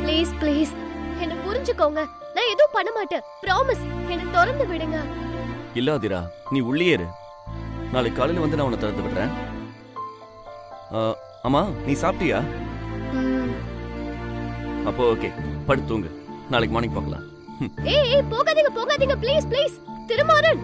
Please please என்ன புரிஞ்சுக்கோங்க. நான் எதுவும் பண்ண மாட்டேன். ப்ராமிஸ். என்ன திறந்து விடுங்க. இல்ல அதிரா, நீ உள்ளே இரு. நாளைக்கு காலையில வந்து நான் உன்னை திறந்து விடுறேன். அம்மா, நீ சாப்பிட்டியா? அப்போ ஓகே, படுத்து தூங்கு. நாளைக்கு மார்னிங் பார்க்கலாம். ஏய் போகாதீங்க போகாதீங்க ப்ளீஸ் ப்ளீஸ். திருமாறன்.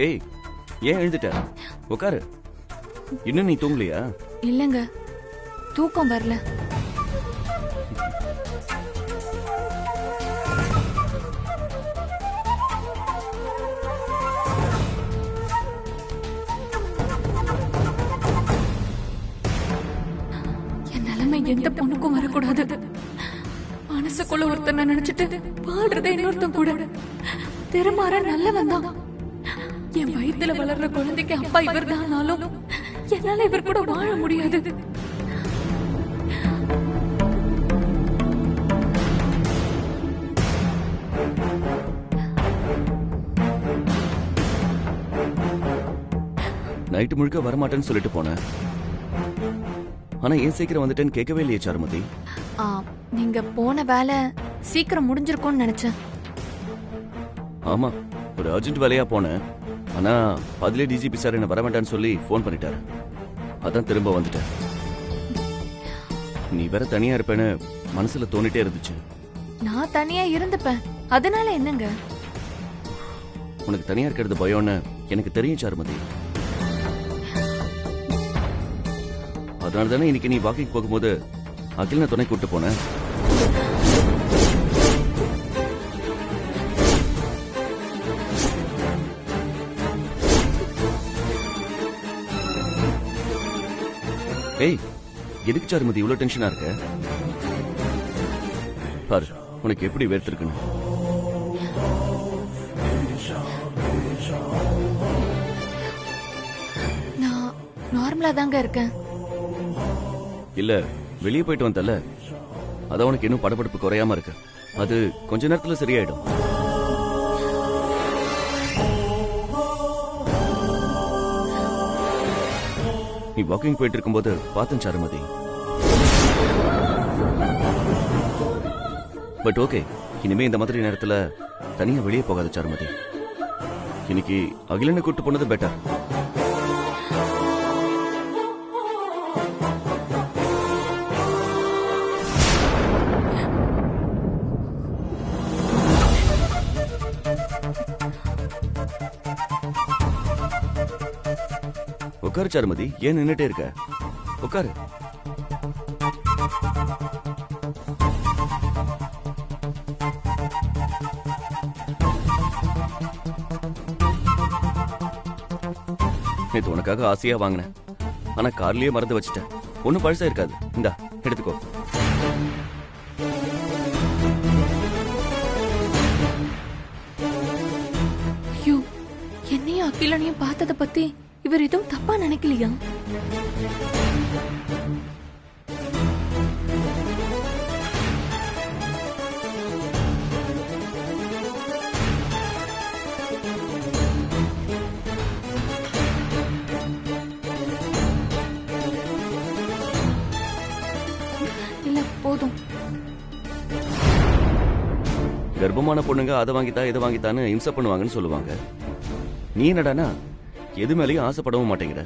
ஏய், ஏன் எழுந்துட்ட? உட்காரு. இன்னும் நீ தூங்கலையா? இல்லங்க, தூக்கம் வரல. என் நிலைமை எந்த பொண்ணுக்கும் வரக்கூடாது. மனசுக்குள்ள ஒருத்தனை நினைச்சிட்டு பாடுறத இன்னொருத்தன் கூட. திருமாற நல்லவன் தான். என் வயித்துல வளர்ற குழந்தைக்கு அப்பா இவர் தானாலும் என்னால இவர் கூட வாழ முடியாது. நைட்டு முழுக்க வரமாட்டேன்னு சொல்லிட்டு போனேன். ஆனா ஏன் சீக்கிரம் வந்துட்டேன்னு கேட்கவே இல்லையே சாருமதி. நீங்க போன வேலை சீக்கிரம் முடிஞ்சிருக்கும்னு நினைச்சேன். ஆமா, ஒரு அர்ஜென்ட் வேலையா போனேன். ஆனா பதிலே டிஜிபி சார் என்ன வர வேண்டாம்னு சொல்லி போன் பண்ணிட்டாரு. அதான் திரும்ப வந்துட்டேன். நீ வேற தனியா இருப்பேன்னு மனசுல தோணிட்டே இருந்துச்சு. நான் தனியா இருந்துப்பேன், அதனால என்னங்க? உனக்கு தனியா இருக்கிறது பயம்னு எனக்கு தெரியும் சாருமதி. அதனால தானே இன்னைக்கு நீ வாக்கிங் போகும்போது அகில துணை கூட்டு போனேன். ஏய், எதுக்கு சாருமதி இவ்வளவு டென்ஷனா இருக்க? பாரு, உனக்கு எப்படி வேர்த்திருக்குன்னு. நான் நார்மலா தாங்க இருக்கேன். இல்ல, வெளியே போயிட்டு வந்தல, அதான் உனக்கு இன்னும் படபடப்பு குறையாம இருக்கு. அது கொஞ்ச நேரத்துல சரியாயிடும். நீ வாக்கிங் போயிட்டு இருக்கும்போது பார்த்தேன் சாருமதி. பட் ஓகே, இனிமே இந்த மாதிரி நேரத்துல தனியா வெளியே போகாத சாருமதி. இன்னைக்கு அகிலனை கூட்டு போனது பெட்டர். உட்காரு சாருமதி, ஏன் நின்னுட்டே இருக்க? உட்காரு. நேத்து உனக்காக ஆசையா வாங்கினேன். ஆனா கார்லயே மறந்து வச்சுட்டேன். ஒன்னும் பழசா இருக்காது. இந்தா எடுத்துக்கோ. ஐயோ, என்னையும் அகிலனையும் பார்த்தத பத்தி இவர் எதுவும் தப்பா நினைக்கலையா? இல்ல, போதும். கர்ப்பமான பொண்ணுங்க அதை வாங்கித்தா இதை வாங்கித்தான்னு இம்சை பண்ணுவாங்கன்னு சொல்லுவாங்க. நீ என்னடானா எது மேலேயும் ஆசைப்படவும் மாட்டேங்கிற,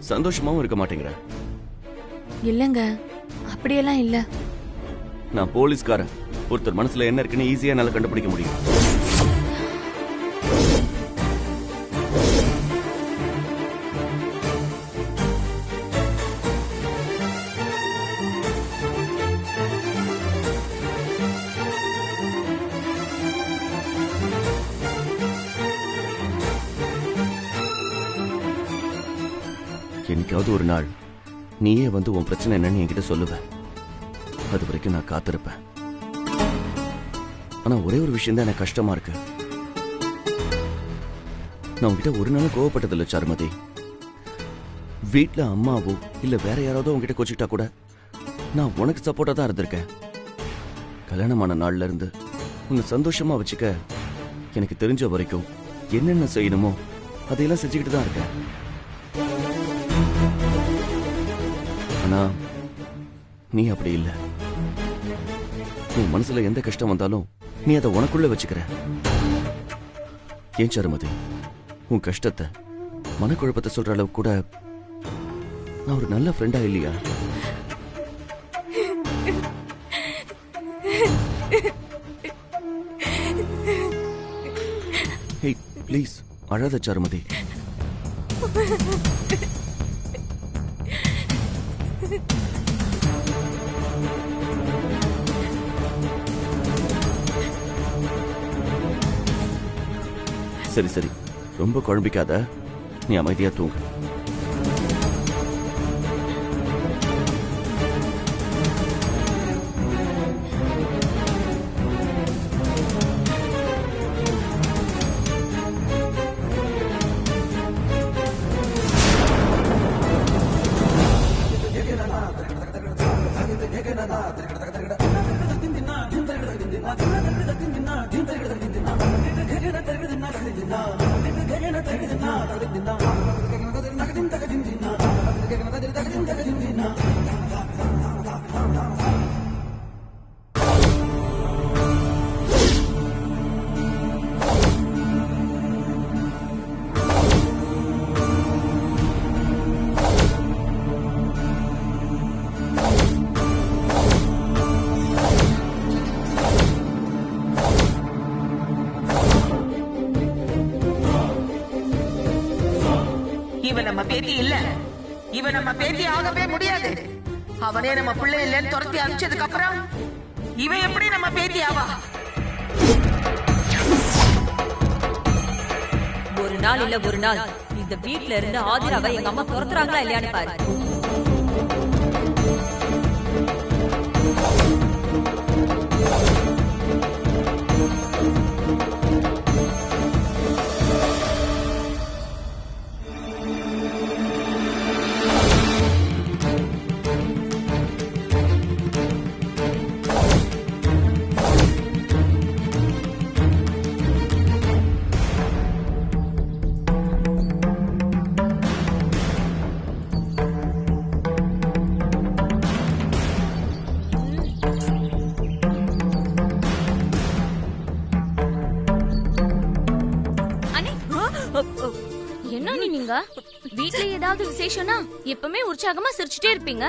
சந்தோஷமாவும் இருக்க மாட்டேங்கிற. இல்லங்க, அப்படியெல்லாம் இல்ல. நான் போலீஸ்காரன். ஒருத்தர் மனசுல என்ன இருக்குன்னு ஈஸியா என்னால கண்டுபிடிக்க முடியும். என்னைக்காவது ஒரு நாள் நீயே வந்து உன் பிரச்சனை என்னன்னு என்கிட்ட சொல்லுவ. அது வரைக்கும் நான் காத்திருப்பேன். ஆனா ஒரே ஒரு விஷயம் தான் எனக்கு கஷ்டமா இருக்கு. நான் உன்கிட்ட ஒரு நாளும் கோவப்பட்டதில்லை சாருமதி. வீட்டுல அம்மாவோ இல்ல வேற யாராவது உன்கிட்ட கோச்சிக்கிட்டா கூட நான் உனக்கு சப்போர்ட்டா தான் இருந்திருக்கேன். கல்யாணமான நாள்ல இருந்து உன்னை சந்தோஷமா வச்சுக்க எனக்கு தெரிஞ்ச வரைக்கும் என்னென்ன செய்யணுமோ அதையெல்லாம் செஞ்சுக்கிட்டு தான் இருக்கேன். ஆனா நீ அப்படி இல்லை. உன் மனசுல எந்த கஷ்டம் வந்தாலும் நீ அதை உனக்குள்ள வச்சுக்கிற. ஏன் சாருமதி, உன் கஷ்டத்தை மனக்குழப்பத்தை சொல்ற அளவுக்கு கூட நான் ஒரு நல்ல ஃப்ரெண்டா இல்லையா? ஹே ப்ளீஸ் அழாத சாருமதி. சரி சரி, ரொம்ப குழம்பிக்காத, நீ அமைதியா தூங்கு. இவன் நம்ம பேத்தி இல்ல, இவன் நம்ம பேத்தி ஆகவே முடியாது. அவனே நம்ம பிள்ளை இல்லன்னு துரத்தி அனுப்பிச்சதுக்கு அப்புறம் இவன் எப்படி நம்ம பேத்தி ஆவா? ஒரு நாள் இல்ல ஒரு நாள் இந்த வீட்ல இருந்து ஆதிராவை எங்க அம்மா துரத்துறாங்களா இல்லையான்னு பாரு. என்ன நீங்க வீட்ல ஏதாவது விசேஷம்னா எப்பவுமே உற்சாகமா சிரிச்சுட்டே இருப்பீங்க.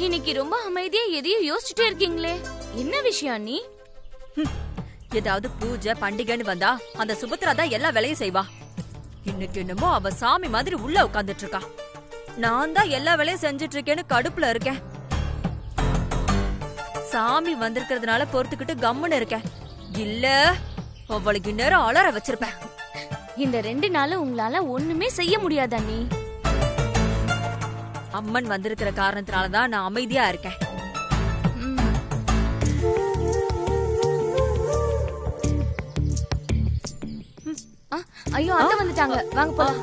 இன்னைக்கு ரொம்ப அமைதியா எதையும் யோசிச்சுட்டே இருக்கீங்களே, என்ன விஷயம் நீ? ஏதாவது பூஜை பண்டிகைன்னு வந்தா அந்த சுபத்ரா தான் எல்லா வேலையும் செய்வா. இன்னைக்கு என்னமோ அவ சாமி மாதிரி உள்ள உட்கார்ந்துட்டு இருக்கா. நான் தான் எல்லா வேலையும் செஞ்சுட்டு இருக்கேன்னு கடுப்புல இருக்கேன். சாமி வந்திருக்கிறதுனால பொறுத்துக்கிட்டு கம்முன்னு இருக்கேன். இல்ல அவளுக்கு நேரம் அலற வச்சிருப்பேன். இந்த 2 நாள் உங்களால ஒண்ணுமே செய்ய முடியாது அண்ணி. அம்மன் வந்திருக்கிற காரணத்தினாலதான் நான் அமைதியா இருக்கேன். ஐயோ அத்தை வந்துட்டாங்க, வாங்க போலாம்.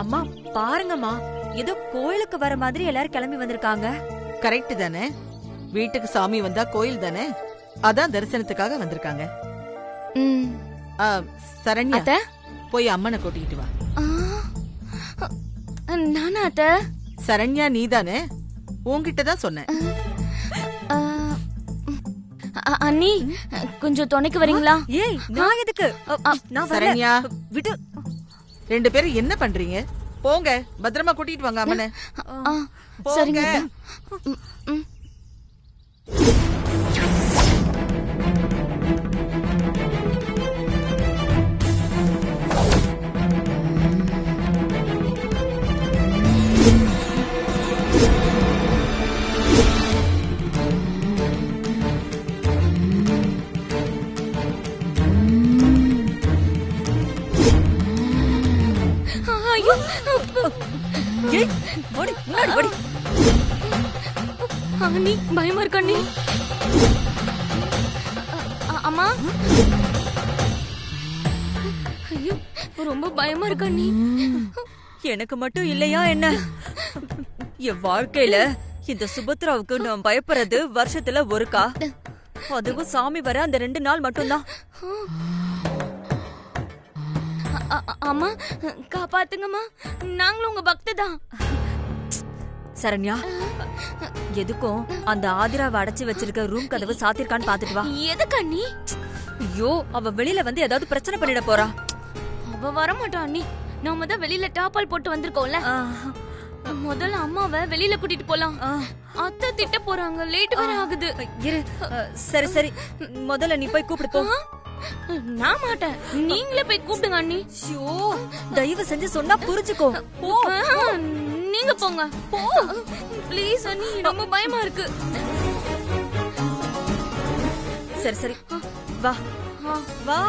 அம்மா பாருங்கம்மா, ஏதோ கோயிலுக்கு வர மாதிரி எல்லாரும் கிளம்பி வந்திருக்காங்க. கரெக்ட் தானே? வீட்டுக்கு சாமி வந்தா கோயில் தானே, அதான் தரிசனத்துக்காக வந்திருக்காங்க. சரண்யா, அத்தை போய் அம்மனை கூட்டிட்டு வா. நானா அத்தை? சரண்யா நீதானே? உன்கிட்டதான் சொன்னேன். அண்ணி கொஞ்சம் துணைக்கு வரீங்களா? ஏய் நான் எதுக்கு? நான் சரண்யா விடு. 2 பேரும் என்ன பண்றீங்க? போங்க, பத்திரமா கூட்டிட்டு வாங்க அம்மனை. சரிங்க. ஐயோ ஏய் ஓடி முன்னாடி ஓடி. அண்ணி பயமா இருக்கா அண்ணி? அம்மா ஐயோ ரொம்ப பயமா இருக்கா நீ? எனக்கு மட்டும் இல்லையா என்ன? என் வாழ்க்கையில இந்த சுபத்ராவுக்கு நான் பயப்படுறது வருஷத்துல ஒருக்கா, அதுவும் சாமி வர அந்த 2 நாள் மட்டும்தான். அம்மா காப்பாத்துங்கம்மா, நாங்களும் உங்க பக்தி தான். சரண்யா, எதுக்கும் அந்த ஆதிராவை அடைச்சு வச்சிருக்க ரூம் கதவு சாத்திருக்கான்னு பாத்துட்டு வா. எதுக்கு அண்ணி? ஐயோ, அவ வெளியில வந்து ஏதாவது பிரச்சனை பண்ணிட போறா. அவ வர மாட்டா அண்ணி, நாம தான் வெளியில டாப்பால் போட்டு வந்திருக்கோம்ல. முதல்ல அம்மாவை வெளியில கூட்டிட்டு போலாம். அத்தை திட்ட போறாங்க, லேட் வேற ஆகுது. இரு, சரி சரி, முதல்ல நீ போய் கூப்பிடு போ. நான் மாட்டேன், நீங்களே போய் கூப்பிடுங்க அண்ணி. ஐயோ, தயவு செஞ்சு சொன்னா புரிஞ்சுக்கோ. போ. நீங்க போங்க, போ ப்ளீஸ் அண்ணி, ரொம்ப பயமா இருக்கு. சரி சரி, வா வா.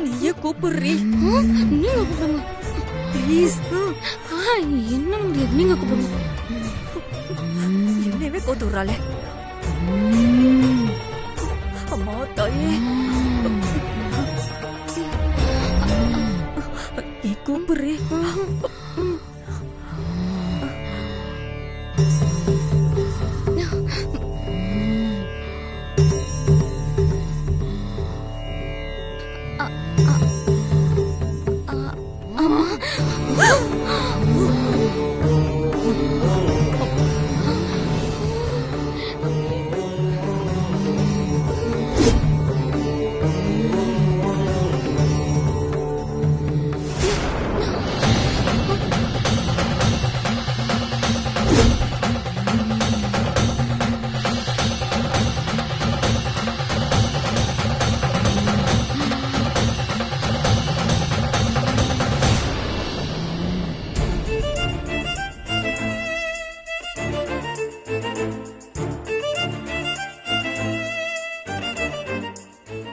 நீயே கூப்பிடுறீ? நீங்க கூப்பிடுங்க ப்ளீஸ். என்ன முடியாது, நீங்க கூப்பிடுங்க. என்னவே கோத்து விடுறாளே. அம்மா தாயே, நீ கூப்பிடுறீ?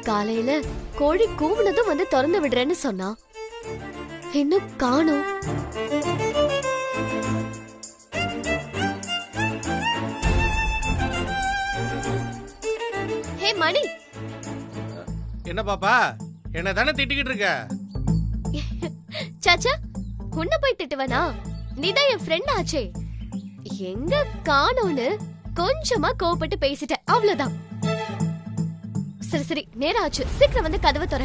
காலையில கோழி கூவுனதும் வந்து திறந்து விடுறேன்னு சொன்னா, இன்னும் காணோம். ஹே மணி, என்ன பாப்பா, என்ன தானே திட்டிக்கிட்டு இருக்க? சாச்சா உன்ன போய் திட்டுவனா? நீதான் என் ஃப்ரெண்ட் ஆச்சே. எங்க காணோன்னு கொஞ்சமா கோவப்பட்டு பேசிட்ட, அவ்வளவுதான். சரி சரி, நேரம் ஆச்சு, சீக்கிரம் வந்து கதவை தர.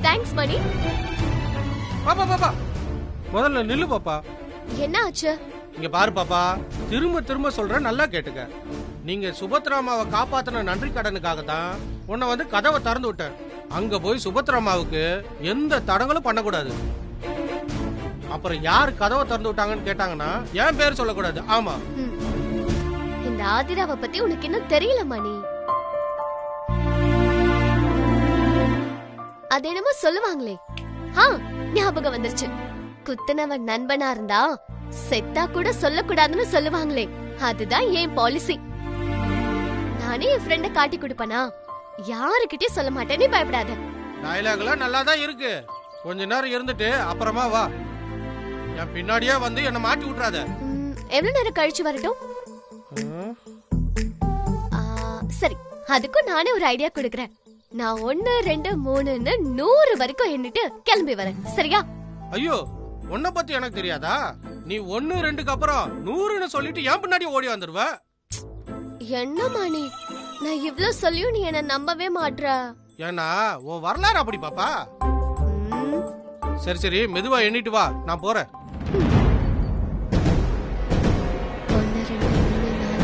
தேங்க்ஸ் மணி. பாப்பா பாப்பா, முதல்ல நில்லு பாப்பா. என்ன ஆச்சு? இங்க பாரு பாப்பா, திரும்ப திரும்ப சொல்றேன், நல்லா கேட்டுக்க. நீங்க சுபத்ராமாவை காப்பாத்தின நன்றி கடனுக்காக தான் உன்னை வந்து கதவை திறந்து விட்டேன். அங்க போய் சுபத்ராமாவுக்கு எந்த தடங்களும் பண்ணக்கூடாது. அப்புறம் யாரு கதவை திறந்து விட்டாங்கன்னு கேட்டாங்கன்னா என் பேர் சொல்லக்கூடாது. ஆமா, இந்த ஆதிராவை பத்தி உனக்கு இன்னும் தெரியல மணி. அது என்னமோ சொல்லுவாங்களே, ஞாபகம் வந்துருச்சு. குத்துனவன் நண்பனா இருந்தா செத்தா கூட சொல்லக்கூடாதுன்னு சொல்லுவாங்களே, அதுதான் என் பாலிசி. நானே என் ஃப்ரெண்ட காட்டி கொடுப்பனா, யாருக்கிட்டே சொல்ல மாட்டேன், நீ பயப்படாத. டயலாக்லாம் நல்லா தான் இருக்கு, கொஞ்ச நேரம் இருந்துட்டு அப்புறமா வா. என் பின்னாடியே வந்து என்ன மாட்டி விட்டுறாத. எவ்வளவு நேரம் கழிச்சு வரட்டும்? சரி, அதுக்கும் நானே ஒரு ஐடியா கொடுக்கறேன். நான் 1 2 3ன்னு 100 வரைக்கும் எண்ணிட்டு கிளம்பி வரேன், சரியா? ஐயோ, உன்னை பத்தி எனக்கு தெரியாதா? நீ 1 2க்கு அப்புறம் 100ன்னு சொல்லிட்டு என் பின்னாடி ஓடி வந்துருவ. என்ன மணி, நான் இவ்ளோ சொல்லியும் நீ என்ன நம்பவே மாட்ற. ஏன்னா உன் வரலாறு அப்படி பாப்பா. சரி சரி, மெதுவா எண்ணிட்டு வா, நான் போறேன். 1 2 3 4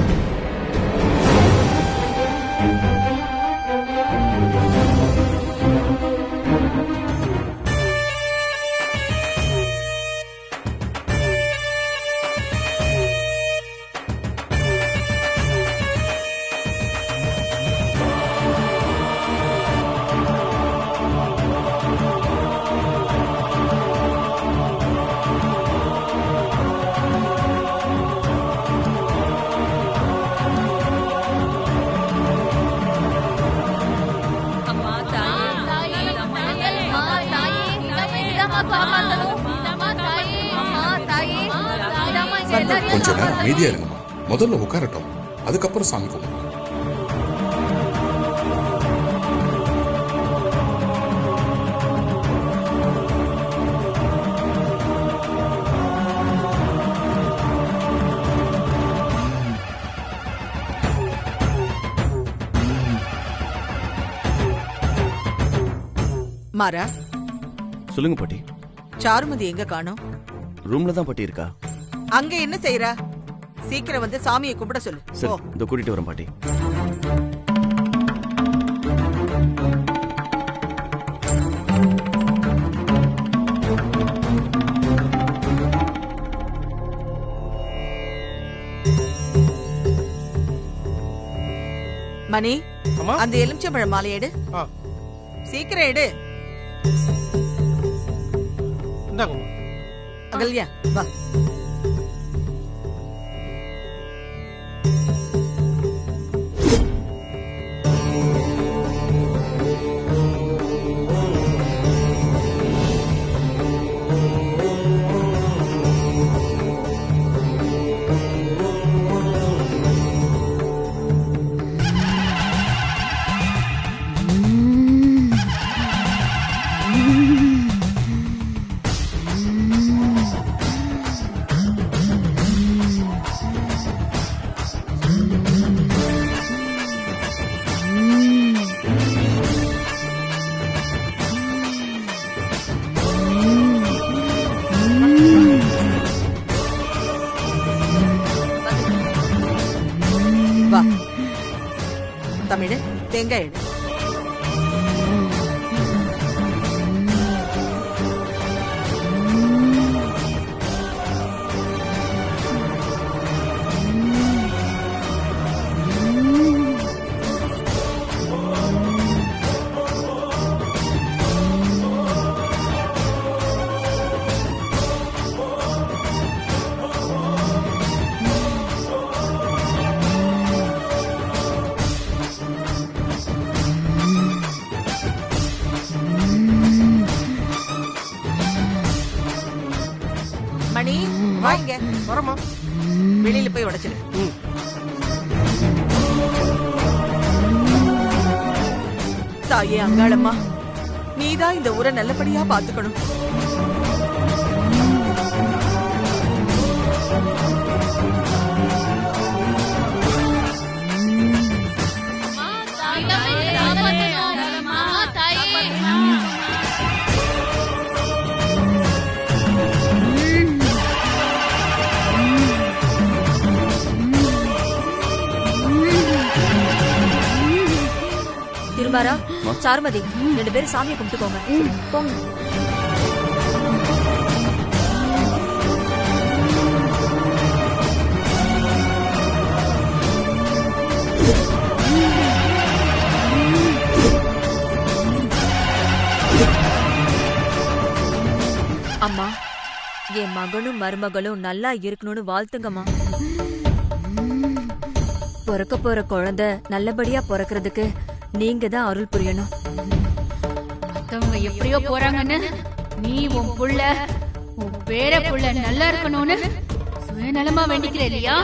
கொஞ்ச நேரம் அமைதியா இருங்கம்மா. முதல்ல உட்காரட்டும், அதுக்கப்புறம் சாமி கும்பிடும். மாறா, சொல்லுங்க பாட்டி. சாருமதி எங்க காணோம்? ரூம்ல தான் பாட்டி இருக்கா. அங்க என்ன செய்யறா? சீக்கிரம் வந்து சாமியை கும்பிட சொல்லு. சரி, இந்த கூட்டிட்டு வரேன் பாட்டி. மணி, அம்மா. அந்த எலுமிச்சம்பழம் மாலை எடு. ஆ, சீக்கிரம் எடு. இந்தாங்கம்மா. அகல்யா வா. வா தமிழ், தேங்காய் எடு. மணி, வாங்க. வரமா. வெளியில போய் உடைச்சிடு. தாயே அங்காளம்மா, நீதான் இந்த ஊரை நல்லபடியா பாத்துக்கணும். திருவாரா, சாருமதி, 2 பேரும் சாமியை கும்பிட்டுக்கோங்க. போங்க. அம்மா, என் மகனும் மருமகளும் நல்லா இருக்கணும்னு வாழ்த்துங்கம்மா. பிறக்க போற குழந்தை நல்லபடியா பிறக்கிறதுக்கு நீங்க தான் அருள் புரியணும். மத்தவங்க எப்படியோ போறாங்கன்னு நீ உன் புள்ள, உன் பேர புள்ள நல்லா இருக்கணும்னு சுயநலமா வேண்டிக்கிற இல்லையா?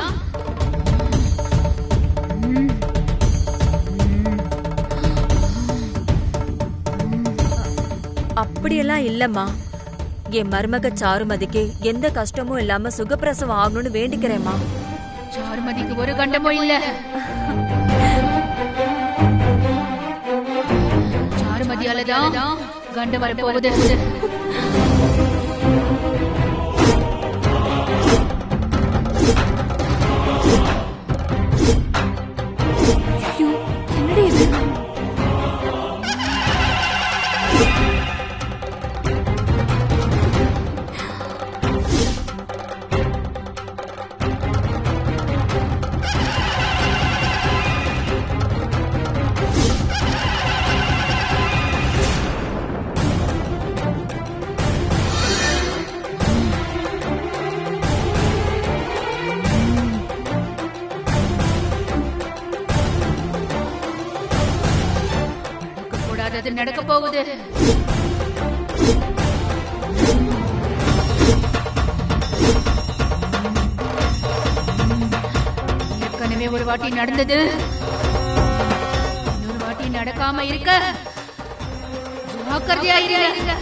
அப்படியெல்லாம் இல்லம்மா. என் மருமக சாருமதிக்கு எந்த கஷ்டமும் இல்லாம சுகப்பிரசவம் ஆகணும்னு வேண்டிக்கிறேம்மா. சாருமதிக்கு ஒரு கண்டமும் இல்ல. சாருமதியாலதான் கண்டம் வரப்போகுது. என்னடி இது? அது நடக்க போகுது. ஏற்கனவே ஒரு வாட்டி நடந்தது, இன்னொரு வாட்டி நடக்காம இருக்க ஜாக்கிரதையா இருங்க.